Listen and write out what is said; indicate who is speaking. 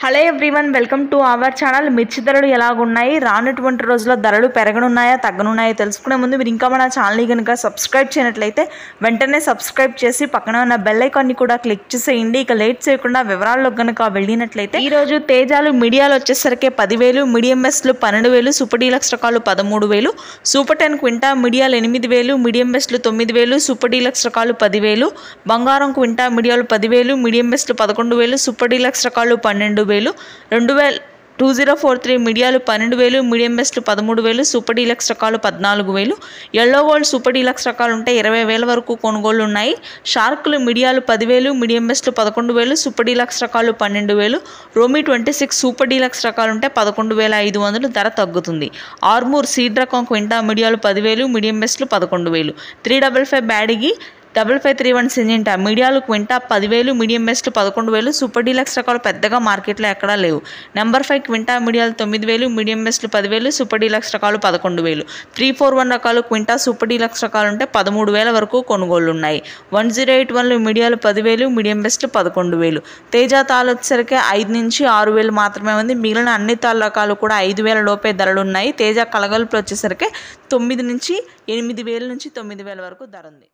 Speaker 1: Hello everyone, welcome to our channel. మిర్చి ధరలు ఎలాగున్నాయి, రానుటువంటి రోజుల్లో ధరలు పెరగనున్నాయా తగ్గనున్నాయా తెలుసుకునే ముందు మీరు ఇంకా మన ఛానల్ని కనుక సబ్స్క్రైబ్ చేయనట్లయితే వెంటనే సబ్స్క్రైబ్ చేసి పక్కన ఉన్న బెల్ ఐకాన్ని కూడా క్లిక్ చేసేయండి. ఇక లేట్ చేయకుండా వివరాల్లో కనుక వెళ్ళినట్లయితే ఈరోజు తేజాలు మీడియాలు వచ్చేసరికి 10,000, మీడియం బెస్ట్లు 12,000, సూపర్ డీలక్స్ రకాలు 13,000, సూపర్ 10 క్వింటా మీడియాలు 8,000, మీడియం బెస్ట్లు 9,000, సూపర్ డీలక్స్ రకాలు 10,000, బంగారం క్వింటా మీడియాలు 10,000, మీడియం బెస్ట్లు 11,000, సూపర్ డీలక్స్ రకాలు 12,000, 2043 మీడియాలు 12,000, మీడియం బెస్ట్లు 13,000, సూపర్ డీలక్స్ రకాలు 14,000, ఎల్లో గోల్డ్ సూపర్ డీలక్స్ రకాలు ఉంటే 20,000 వరకు కొనుగోళ్లు ఉన్నాయి. షార్కులు మీడియాలు 10,000, మీడియం బెస్ట్లు 11,000, సూపర్ డీలక్స్ రకాలు 12,000, రోమీ 26 సూపర్ డీలక్స్ రకాలు ఉంటే 11,500 ధర తగ్గుతుంది. ఆర్మూర్ సీడ్ రకం క్వింటా మీడియాలు 10,000, మీడియం బెస్ట్లు 11,000, 355 బ్యాడిగి 5531 సిజెంటా మీడియాలు క్వింటా 10,000, మీడియం బెస్ట్లు 11,000, సూపర్ డీలక్స్ రకాలు పెద్దగా మార్కెట్లో ఎక్కడా లేవు. నెంబర్ 5 క్వింటా మీడియాలు 9,000, మీడియం బెస్ట్లు 10,000, సూపర్ డీలక్స్ రకాలు 11,000, 341 రకాలు క్వింటా సూపర్ డీలక్స్ రకాలు ఉంటే 13,000 వరకు కొనుగోళ్లు ఉన్నాయి. 1081 మీడియాలు 10,000, మీడియం బెస్ట్లు 11,000. తేజ తాలు వచ్చేసరికి 5 నుంచి 6,000 మాత్రమే ఉంది. మిగిలిన అన్ని తాళ్ళ రకాలు కూడా 5,000 లోపే ధరలు ఉన్నాయి. తేజ కలగలుపులు వచ్చేసరికి 9 నుంచి 8,000 నుంచి 9,000 వరకు ధర ఉంది.